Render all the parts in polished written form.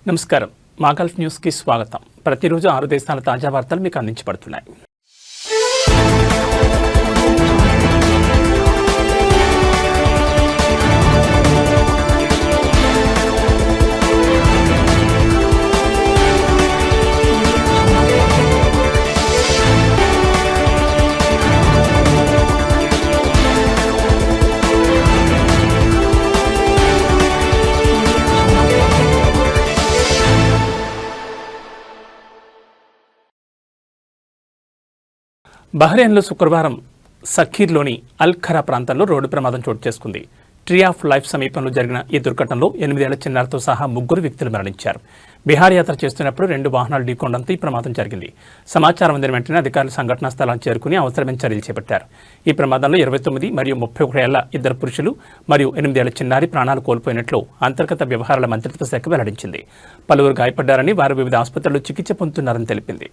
నమస్కారం. మా గల్ఫ్ న్యూస్కి స్వాగతం. ప్రతిరోజు 6 దేశాల తాజా వార్తలు మీకు అందించబడుతున్నాయి. బహ్రెయిన్లో శుక్రవారం సఖీర్లోని అల్ ఖరా ప్రాంతంలో రోడ్డు ప్రమాదం చోటు చేసుకుంది. ట్రీ ఆఫ్ లైఫ్ సమీపంలో జరిగిన ఈ దుర్ఘటనలో 8 ఏళ్ల చిన్నారితో సహా 3 వ్యక్తులు మరణించారు. బిహార్ యాత్ర చేస్తున్నప్పుడు 2 వాహనాలు ఢీకొనడంతో ఈ ప్రమాదం జరిగింది. సమాచారం అందిన వెంటనే అధికారులు సంఘటనా స్థలానికి చేరుకుని అవసరమైన చర్యలు చేపట్టారు. ఈ ప్రమాదంలో 29 మరియు 31 ఏళ్ల 2 పురుషులు మరియు 8 ఏళ్ల చిన్నారి ప్రాణాలు కోల్పోయినట్లు అంతర్గత వ్యవహారాల మంత్రిత్వ శాఖ వెల్లడించింది. పలువురు గాయపడ్డారని, వారు వివిధ ఆసుపత్రుల్లో చికిత్స పొందుతున్నారని తెలిపింది.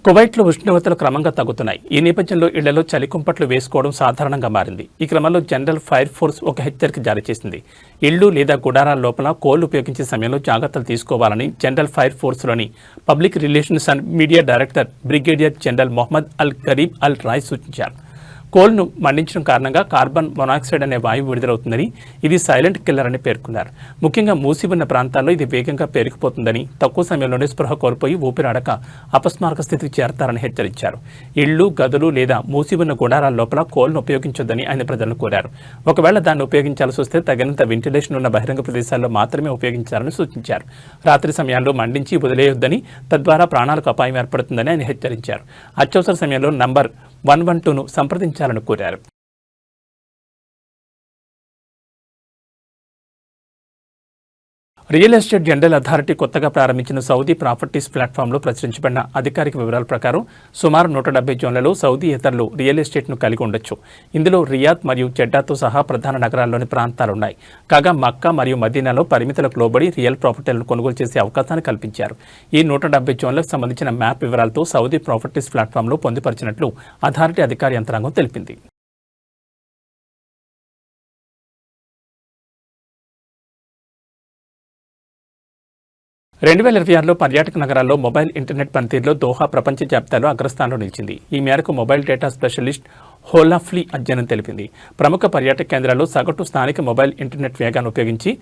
కువైట్లో ఉష్ణోగ్రతలు క్రమంగా తగ్గుతున్నాయి. ఈ నేపథ్యంలో ఇళ్లలో చలికుంపట్లు వేసుకోవడం సాధారణంగా మారింది. ఈ క్రమంలో జనరల్ ఫైర్ ఫోర్స్ ఒక హెచ్చరిక జారీ చేసింది. ఇళ్లు లేదా గుడారాల లోపల కోళ్లు ఉపయోగించే సమయంలో జాగ్రత్తలు తీసుకోవాలని జనరల్ ఫైర్ ఫోర్స్లోని public relations and media director brigadier general Mohammed Al Karim Al Rai సూచించారు. కోల్ను మండించడం కారణంగా కార్బన్ మొనాక్సైడ్ అనే వాయువు విడుదలవుతుందని, ఇది సైలెంట్ కిల్లర్ అని పేర్కొన్నారు. ముఖ్యంగా మూసి ఉన్న ప్రాంతాల్లో ఇది వేగంగా పెరిగిపోతుందని, తక్కువ సమయంలోనే స్పృహ కోల్పోయి ఊపిరాడక అపస్మారక స్థితికి చేరతారని హెచ్చరించారు. ఇళ్లు, గదులు లేదా మూసి ఉన్న గుడారాల లోపల కోల్ను ఉపయోగించొద్దని ఆయన ప్రజలను కోరారు. ఒకవేళ దాన్ని ఉపయోగించాల్సి వస్తే తగినంత వెంటిలేషన్ ఉన్న బహిరంగ ప్రదేశాల్లో మాత్రమే ఉపయోగించాలని సూచించారు. రాత్రి సమయాల్లో మండించి వదిలేయొద్దని, తద్వారా ప్రాణాలకు అపాయం ఏర్పడుతుందని ఆయన హెచ్చరించారు. అత్యవసర సమయంలో నంబర్ 112ను సంప్రదించాలని కోరారు. రియల్ ఎస్టేట్ జనరల్ అథారిటీ కొత్తగా ప్రారంభించిన సౌదీ ప్రాపర్టీస్ ప్లాట్ఫామ్లో ప్రచురించబడిన అధికారిక వివరాల ప్రకారం సుమారు 170 జోన్లలో సౌదీయేతరులు రియల్ ఎస్టేట్ను కలిగి ఉండొచ్చు. ఇందులో రియాద్ మరియు జెడ్డాతో సహా ప్రధాన నగరాల్లోని ప్రాంతాలున్నాయి. కాగా మక్కా మరియు మదీనాలో పరిమితులకు లోబడి రియల్ ప్రాపర్టీలను కొనుగోలు చేసే అవకాశాన్ని కల్పించారు. ఈ 170 జోన్లకు సంబంధించిన మ్యాప్ వివరాలతో సౌదీ ప్రాపర్టీస్ ప్లాట్ఫామ్లో పొందుపరిచినట్లు అథారిటీ అధికార యంత్రాంగం తెలిపింది. 2026లో పర్యాటక నగరాల్లో మొబైల్ ఇంటర్నెట్ పనితీరులో దోహా ప్రపంచ జాబితాలో అగ్రస్థానంలో నిలిచింది. ఈ మేరకు మొబైల్ డేటా స్పెషలిస్ట్ హోలాఫ్లీ అధ్యయనం తెలిపింది. ప్రముఖ పర్యాటక కేంద్రాల్లో సగటు స్థానిక మొబైల్ ఇంటర్నెట్ వేగాన్ని ఉపయోగించి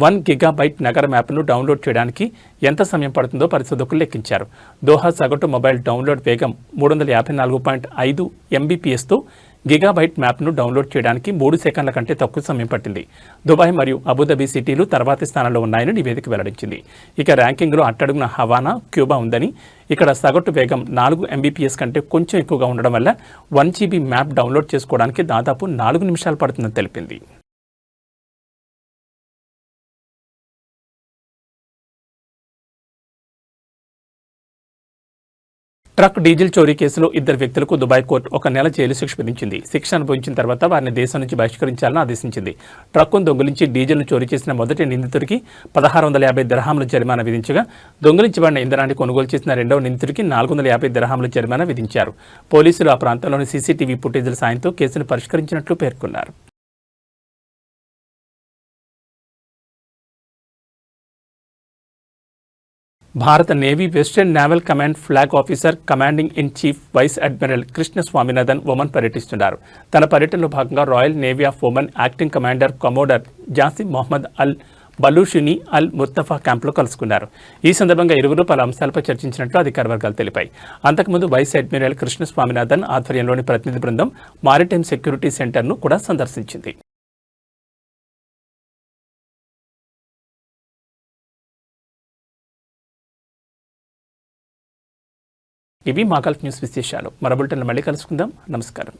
1 గిగాబైట్ నగర మ్యాప్ను డౌన్లోడ్ చేయడానికి ఎంత సమయం పడుతుందో పరిశోధకులు లెక్కించారు. దోహా సగటు మొబైల్ డౌన్లోడ్ వేగం 354.5 MBPSతో గిగాబైట్ మ్యాప్ను డౌన్లోడ్ చేయడానికి 3 సెకన్ల కంటే తక్కువ సమయం పట్టింది. దుబాయ్ మరియు అబుదాబి సిటీలు తర్వాతి స్థానంలో ఉన్నాయని నివేదిక వెల్లడించింది. ఇక ర్యాంకింగ్లో అట్టడుగున హవానా, క్యూబా ఉందని, ఇక్కడ సగటు వేగం 4 MBPS కంటే కొంచెం ఎక్కువగా ఉండడం వల్ల 1 GB మ్యాప్ డౌన్లోడ్ చేసుకోవడానికి దాదాపు 4 నిమిషాలు పడుతుందని తెలిపింది. ట్రక్ డీజిల్ చోరీ కేసులో 2 వ్యక్తులకు దుబాయ్ కోర్టు 1 నెల జైలు శిక్ష విధించింది. శిక్ష అనుభవించిన తర్వాత వారిని దేశం నుంచి బహిష్కరించాలని ఆదేశించింది. ట్రక్కును దొంగిలించి డీజిల్ను చోరీ చేసిన మొదటి నిందితుడికి 1650 దిర్హాముల జరిమానా విధించగా, దొంగిలించబడిన ఇంధనాన్ని కొనుగోలు చేసిన 2వ నిందితుడికి 450 దిర్హాముల జరిమానా విధించారు. పోలీసులు ఆ ప్రాంతంలోని సీసీటీవీ ఫుటేజీల సాయంతో కేసును పరిష్కరించినట్లు పేర్కొన్నారు. భారత navy western naval command flag officer, commanding in chief vice admiral Krishna Swaminathan Oman పర్యటిస్తున్నారు. తన పర్యటనలో భాగంగా royal navy of Oman acting commander commodore Jasim Mohammed Al బలూషిని అల్ ముర్తఫా క్యాంపులో కలుసుకున్నారు. ఈ సందర్భంగా ఇరువురు పలు అంశాలపై చర్చించినట్లు అధికార వర్గాలు తెలిపాయి. అంతకుముందు వైస్ అడ్మిరల్ కృష్ణ స్వామినాథన్ ఆధ్వర్యంలోని ప్రతినిధి బృందం మారిటైమ్ సెక్యూరిటీ సెంటర్ను కూడా సందర్శించింది. ఇవి మా గల్ఫ్ న్యూస్ విశేషాలు. మరో బులెటిన్లో మళ్ళీ కలుసుకుందాం. నమస్కారం.